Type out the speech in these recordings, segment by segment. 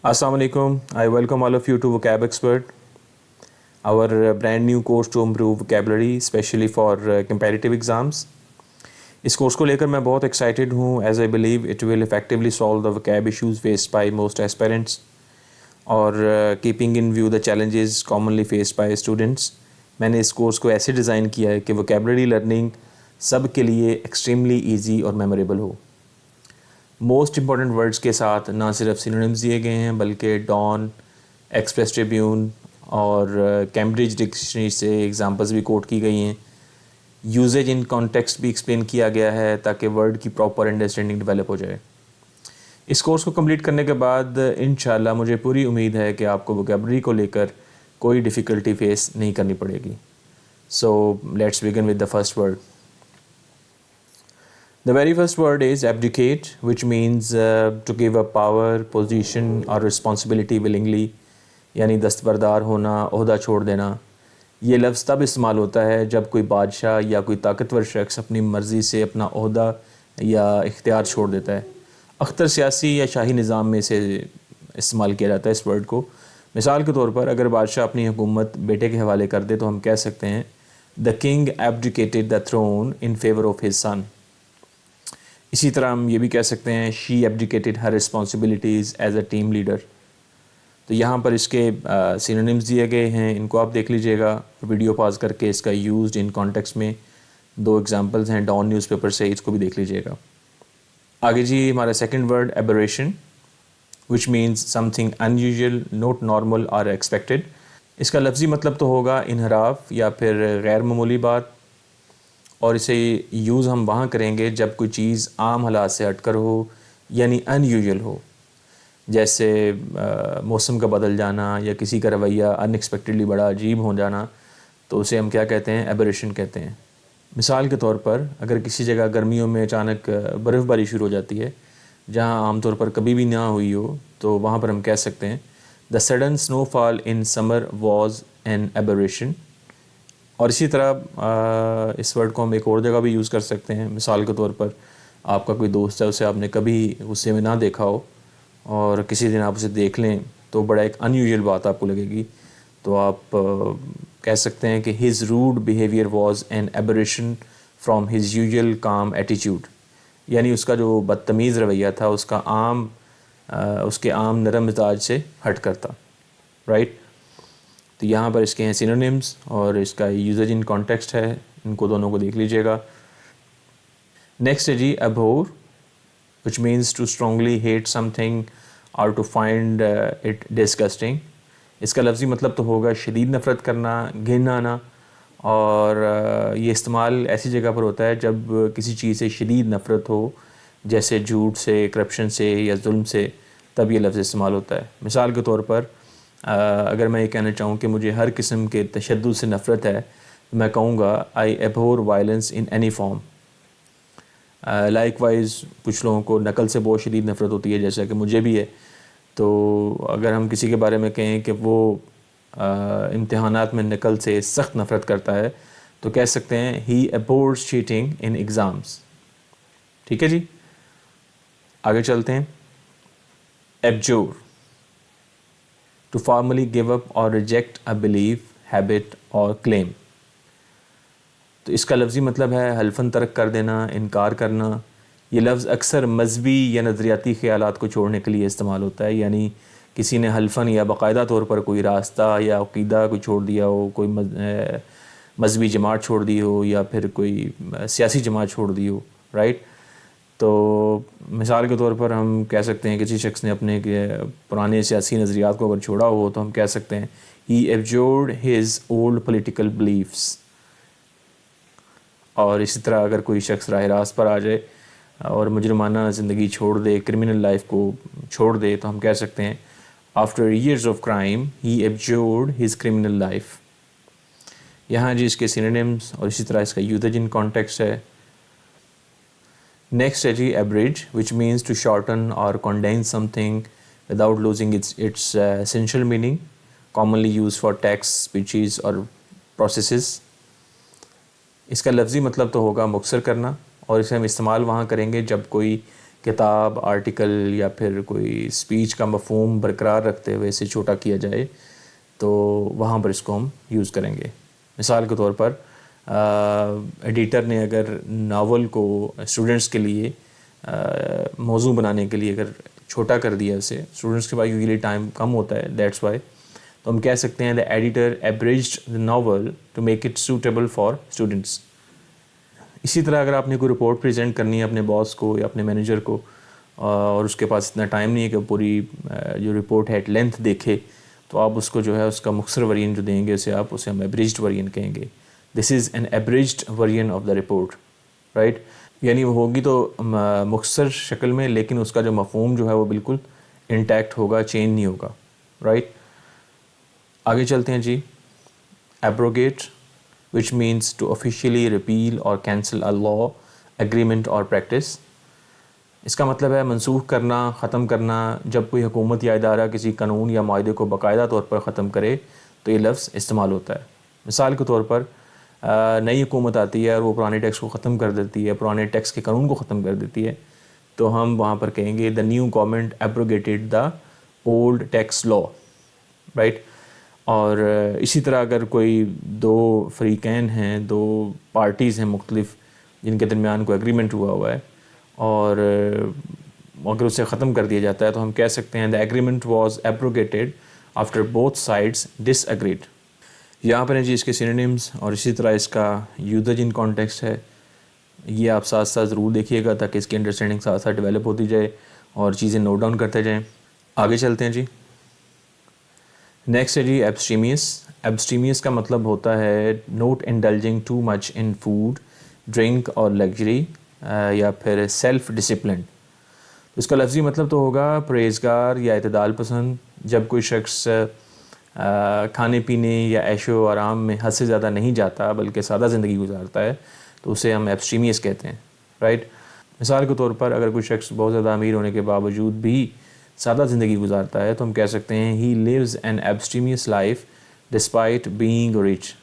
Assalamu alaikum. I welcome all of you to Vocab Expert, our brand new course to improve vocabulary, especially for competitive exams. اس course کو لے کر میں بہت excited ہوں as I believe it will effectively solve the vocab issues faced by most aspirants اور keeping in view the challenges commonly faced by students. میں نے اس کورس کو ایسے ڈیزائن کیا ہے کہ وکیبلری لرننگ سب کے لیے ایکسٹریملی ایزی اور میموریبل ہو. موسٹ امپورٹنٹ ورڈز کے ساتھ نہ صرف سینونیمز دیے گئے ہیں بلکہ ڈان، ایکسپریس ٹریبیون اور کیمبرج ڈکشنری سے ایگزامپلز بھی کوٹ کی گئی ہیں. یوزیج ان کانٹیکسٹ بھی ایکسپلین کیا گیا ہے تاکہ ورڈ کی پراپر انڈرسٹینڈنگ ڈیولپ ہو جائے. اس کورس کو کمپلیٹ کرنے کے بعد انشاءاللہ مجھے پوری امید ہے کہ آپ کو وکیبلری کو لے کر کوئی ڈیفیکلٹی فیس نہیں کرنی پڑے گی. So let's begin with the first word. The very first word is abdicate, which means to give up power, position or responsibility willingly, یعنی دستبردار ہونا، عہدہ چھوڑ دینا. یہ لفظ تب استعمال ہوتا ہے جب کوئی بادشاہ یا کوئی طاقتور شخص اپنی مرضی سے اپنا عہدہ یا اختیار چھوڑ دیتا ہے. اکثر سیاسی یا شاہی نظام میں سے استعمال کیا جاتا ہے اس ورڈ کو. مثال کے طور پر اگر بادشاہ اپنی حکومت بیٹے کے حوالے کر دے تو ہم کہہ سکتے ہیں The king abdicated the throne in favor of his son. اسی طرح ہم یہ بھی کہہ سکتے ہیں she abdicated her responsibilities as a team leader. تو یہاں پر اس کے سینونیمز دیے گئے ہیں، ان کو آپ دیکھ لیجئے گا ویڈیو پاز کر کے. اس کا یوزڈ ان کانٹیکسٹ میں 2 ایگزامپلز ہیں ڈان نیوز پیپر سے، اس کو بھی دیکھ لیجئے گا. آگے جی ہمارا second word aberration which means something unusual, not normal اور ایکسپیکٹڈ. اس کا لفظی مطلب تو ہوگا انحراف یا پھر غیر معمولی بات، اور اسے یوز ہم وہاں کریں گے جب کوئی چیز عام حالات سے ہٹ کر ہو یعنی ان یوزول ہو، جیسے موسم کا بدل جانا یا کسی کا رویہ ان ایکسپیکٹڈلی بڑا عجیب ہو جانا، تو اسے ہم کیا کہتے ہیں؟ ایبریشن کہتے ہیں. مثال کے طور پر اگر کسی جگہ گرمیوں میں اچانک برف باری شروع ہو جاتی ہے جہاں عام طور پر کبھی بھی نہ ہوئی ہو، تو وہاں پر ہم کہہ سکتے ہیں The sudden snowfall in summer was an aberration. اور اسی طرح اس ورڈ کو ہم ایک اور جگہ بھی یوز کر سکتے ہیں. مثال کے طور پر آپ کا کوئی دوست ہے، اسے آپ نے کبھی غصے میں نہ دیکھا ہو اور کسی دن آپ اسے دیکھ لیں تو بڑا ایک ان یوزول بات آپ کو لگے گی، تو آپ کہہ سکتے ہیں کہ his rude behavior was an aberration from his usual calm attitude. یعنی اس کا جو بدتمیز رویہ تھا اس کے عام نرم مزاج سے ہٹ کرتا. رائٹ. تو یہاں پر اس کے ہیں سینونیمز اور اس کا یوزیج ان کانٹیکسٹ ہے، ان کو دونوں کو دیکھ لیجئے گا. نیکسٹ ہے جی abhor, which means to strongly hate something or to find it disgusting. اس کا لفظی مطلب تو ہوگا شدید نفرت کرنا، گھن آنا، اور یہ استعمال ایسی جگہ پر ہوتا ہے جب کسی چیز سے شدید نفرت ہو، جیسے جھوٹ سے، کرپشن سے یا ظلم سے، تب یہ لفظ استعمال ہوتا ہے. مثال کے طور پر اگر میں یہ کہنا چاہوں کہ مجھے ہر قسم کے تشدد سے نفرت ہے، میں کہوں گا I abhor violence in any form. Like wise کچھ لوگوں کو نقل سے بہت شدید نفرت ہوتی ہے، جیسا کہ مجھے بھی ہے. تو اگر ہم کسی کے بارے میں کہیں کہ وہ امتحانات میں نقل سے سخت نفرت کرتا ہے تو کہہ سکتے ہیں he abhors cheating in exams. ٹھیک ہے جی، آگے چلتے ہیں. abjure, to formally give up or reject a belief, habit or claim. تو اس کا لفظی مطلب ہے حلفاً ترک کر دینا، انکار کرنا. یہ لفظ اکثر مذہبی یا نظریاتی خیالات کو چھوڑنے کے لیے استعمال ہوتا ہے، یعنی کسی نے حلفاً یا باقاعدہ طور پر کوئی راستہ یا عقیدہ کو چھوڑ دیا ہو، کوئی مذہبی جماعت چھوڑ دی ہو یا پھر کوئی سیاسی جماعت چھوڑ دی ہو. رائٹ. تو مثال کے طور پر ہم کہہ سکتے ہیں کسی شخص نے اپنے پرانے سیاسی نظریات کو اگر چھوڑا ہو تو ہم کہہ سکتے ہیں he abjured his old political beliefs. اور اسی طرح اگر کوئی شخص راہ راست پر آ جائے اور مجرمانہ زندگی چھوڑ دے، کرمنل لائف کو چھوڑ دے، تو ہم کہہ سکتے ہیں after years of crime he abjured his criminal life. یہاں جی اس کے سینونیمز اور اسی طرح اس کا یوزیج ان کانٹیکسٹ ہے. نیکسٹ ہے جی abridge, which means to shorten or condense something without losing its essential meaning, commonly used for texts, speeches or processes. اس کا لفظی مطلب تو ہوگا مختصر کرنا، اور اسے ہم استعمال وہاں کریں گے جب کوئی کتاب، آرٹیکل یا پھر کوئی اسپیچ کا مفہوم برقرار رکھتے ہوئے اسے چھوٹا کیا جائے تو وہاں پر اس کو ہم یوز کریں گے. مثال کے طور پر ایڈیٹر نے اگر ناول کو اسٹوڈنٹس کے لیے موضوع بنانے کے لیے اگر چھوٹا کر دیا اسے، اسٹوڈنٹس کے پاس یوزلی ٹائم کم ہوتا ہے، دیٹس وائی، تو ہم کہہ سکتے ہیں the editor abridged the novel to make it suitable for students. اسی طرح اگر آپ نے کوئی رپورٹ پریزنٹ کرنی ہے اپنے باس کو یا اپنے مینیجر کو اور اس کے پاس اتنا ٹائم نہیں ہے کہ پوری جو رپورٹ ہے لینتھ دیکھے، تو آپ اس کو جو ہے اس کا مختصر ورژن جو دیں گے اسے ہم ایبریجڈ ورژن کہیں گے. This is an abridged version of the report, right. یعنی وہ ہوگی تو مختصر شکل میں، لیکن اس کا جو مفہوم جو ہے وہ بالکل انٹیکٹ ہوگا، چینج نہیں ہوگا، رائٹ. آگے چلتے ہیں جی. Abrogate which means to officially repeal or cancel a law, agreement or practice. اس کا مطلب ہے منسوخ کرنا، ختم کرنا. جب کوئی حکومت یا ادارہ کسی قانون یا معاہدے کو باقاعدہ طور پر ختم کرے تو یہ لفظ استعمال ہوتا ہے. مثال کے طور پر نئی حکومت آتی ہے اور وہ پرانے ٹیکس کو ختم کر دیتی ہے، پرانے ٹیکس کے قانون کو ختم کر دیتی ہے، تو ہم وہاں پر کہیں گے the new government abrogated the old tax law, right. اور اسی طرح اگر کوئی دو فریقین ہیں، دو پارٹیز ہیں مختلف جن کے درمیان کوئی اگریمنٹ ہوا ہے اور اگر اسے ختم کر دیا جاتا ہے تو ہم کہہ سکتے ہیں the agreement was abrogated after both sides disagreed. یہاں پر ہیں جی اس کے سینونیمز اور اسی طرح اس کا یوزیج ان کانٹیکسٹ ہے. یہ آپ ساتھ ساتھ ضرور دیکھیے گا تاکہ اس کی انڈرسٹینڈنگ ساتھ ساتھ ڈیولپ ہوتی جائے اور چیزیں نوٹ ڈاؤن کرتے جائیں. آگے چلتے ہیں جی. نیکسٹ ہے جی ایبسٹیمیس. ایبسٹیمیس کا مطلب ہوتا ہے not indulging too much in food, drink اور لگژری، یا پھر سیلف ڈسپلن. اس کا لفظی مطلب تو ہوگا پرہیزگار یا اعتدال پسند. جب کوئی شخص کھانے پینے یا عیش و آرام میں حد سے زیادہ نہیں جاتا بلکہ سادہ زندگی گزارتا ہے تو اسے ہم ایبسٹیمیس کہتے ہیں، رائٹ. مثال کے طور پر اگر کوئی شخص بہت زیادہ امیر ہونے کے باوجود بھی سادہ زندگی گزارتا ہے تو ہم کہہ سکتے ہیں he leads an abstemious life despite being rich.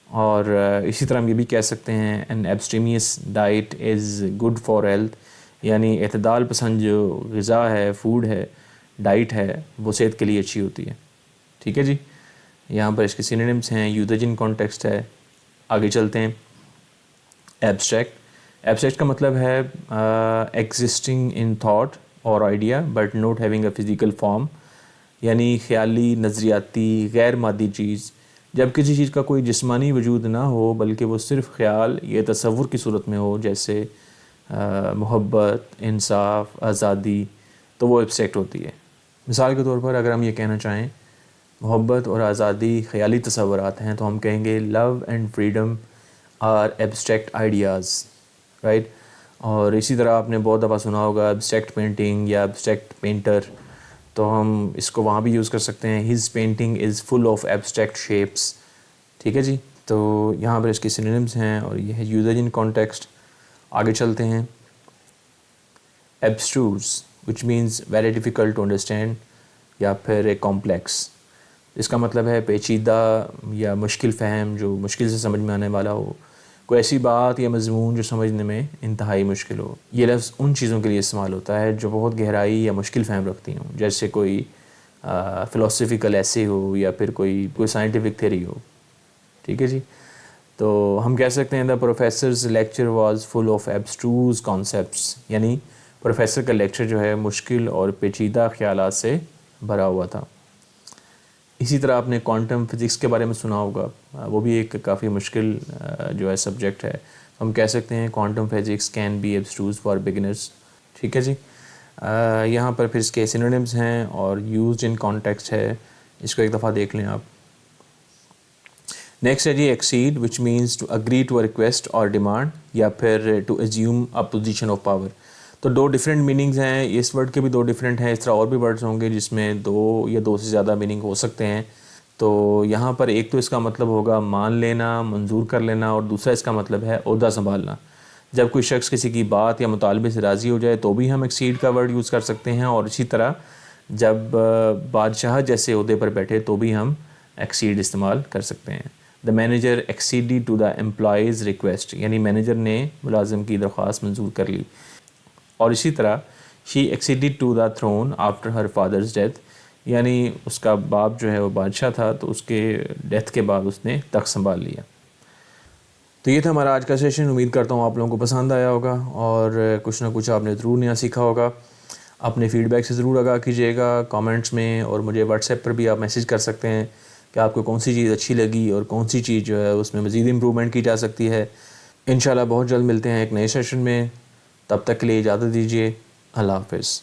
اور اسی طرح ہم یہ بھی کہہ سکتے ہیں an abstemious diet is good for health, یعنی اعتدال پسند جو غذا ہے، فوڈ ہے، ڈائٹ ہے، وہ صحت کے لیے اچھی ہوتی ہے. ٹھیک ہے جی. یہاں پر اس کے سینونیمز ہیں، یوزیج ان کانٹیکسٹ ہے. آگے چلتے ہیں. ایبسٹریکٹ. ایبسٹریکٹ کا مطلب ہے ایگزسٹنگ ان تھاٹ اور idea but not having a physical form, یعنی خیالی، نظریاتی، غیر مادی چیز. جب کسی چیز کا کوئی جسمانی وجود نہ ہو بلکہ وہ صرف خیال یا تصور کی صورت میں ہو، جیسے محبت، انصاف، آزادی، تو وہ ایبسٹریکٹ ہوتی ہے. مثال کے طور پر اگر ہم یہ کہنا چاہیں محبت اور آزادی خیالی تصورات ہیں تو ہم کہیں گے love and freedom are abstract ideas, right. اور اسی طرح آپ نے بہت دفعہ سنا ہوگا ایبسٹریکٹ پینٹنگ یا ایبسٹریکٹ پینٹر، تو ہم اس کو وہاں بھی یوز کر سکتے ہیں his painting is full of abstract shapes. ٹھیک ہے جی. تو یہاں پر اس کے سینونیمز ہیں اور یہ ہے یوزیج ان کانٹیکسٹ. آگے چلتے ہیں. Abstruse which means very difficult to understand یا پھر ایک کمپلیکس. اس کا مطلب ہے پیچیدہ یا مشکل فہم، جو مشکل سے سمجھ میں آنے والا ہو، کوئی ایسی بات یا مضمون جو سمجھنے میں انتہائی مشکل ہو. یہ لفظ ان چیزوں کے لیے استعمال ہوتا ہے جو بہت گہرائی یا مشکل فہم رکھتی ہوں، جیسے کوئی فلاسفیکل ایسے ہو یا پھر کوئی سائنٹیفک تھیوری ہو. ٹھیک ہے جی. تو ہم کہہ سکتے ہیں the professor's lecture was full of abstruse concepts, یعنی پروفیسر کا لیکچر جو ہے مشکل اور پیچیدہ خیالات سے بھرا ہوا تھا. اسی طرح آپ نے کوانٹم فزکس کے بارے میں سنا ہوگا، وہ بھی ایک کافی مشکل جو ہے سبجیکٹ ہے. ہم کہہ سکتے ہیں quantum physics can be abstruse for beginners. ٹھیک ہے جی. یہاں پر پھر اس کے سینونیمز ہیں اور یوزڈ ان کانٹیکسٹ ہے. اس کو ایک دفعہ دیکھ لیں آپ. نیکسٹ ہے جی accede which means to agree to a request اور ڈیمانڈ یا پھر to assume a position of power. تو دو ڈفرینٹ میننگز ہیں. اس ورڈ کے بھی دو ڈفرینٹ ہیں. اس طرح اور بھی ورڈز ہوں گے جس میں دو یا دو سے زیادہ میننگ ہو سکتے ہیں. تو یہاں پر ایک تو اس کا مطلب ہوگا مان لینا، منظور کر لینا، اور دوسرا اس کا مطلب ہے عہدہ سنبھالنا. جب کوئی شخص کسی کی بات یا مطالبے سے راضی ہو جائے تو بھی ہم ایکسیڈ کا ورڈ یوز کر سکتے ہیں، اور اسی طرح جب بادشاہ جیسے عہدے پر بیٹھے تو بھی ہم ایکسیڈ استعمال کر سکتے ہیں. The manager acceded to the employees request, یعنی مینیجر نے ملازم کی درخواست منظور کر لی. اور اسی طرح she acceded to the throne after her father's death, یعنی اس کا باپ جو ہے وہ بادشاہ تھا تو اس کے ڈیتھ کے بعد اس نے تخت سنبھال لیا۔ تو یہ تھا ہمارا آج کا سیشن، امید کرتا ہوں آپ لوگوں کو پسند آیا ہوگا اور کچھ نہ کچھ آپ نے ضرور نیا سیکھا ہوگا۔ اپنے فیڈ بیک سے ضرور آگاہ کیجیے گا کامنٹس میں، اور مجھے واٹس ایپ پر بھی آپ میسیج کر سکتے ہیں کہ آپ کو کون سی چیز اچھی لگی اور کون سی چیز جو ہے اس میں مزید امپرومنٹ کی جا سکتی ہے۔ انشاءاللہ بہت جلد ملتے ہیں ایک نئے سیشن میں، تب تک کے لیے اجازت دیجیے، اللہ حافظ۔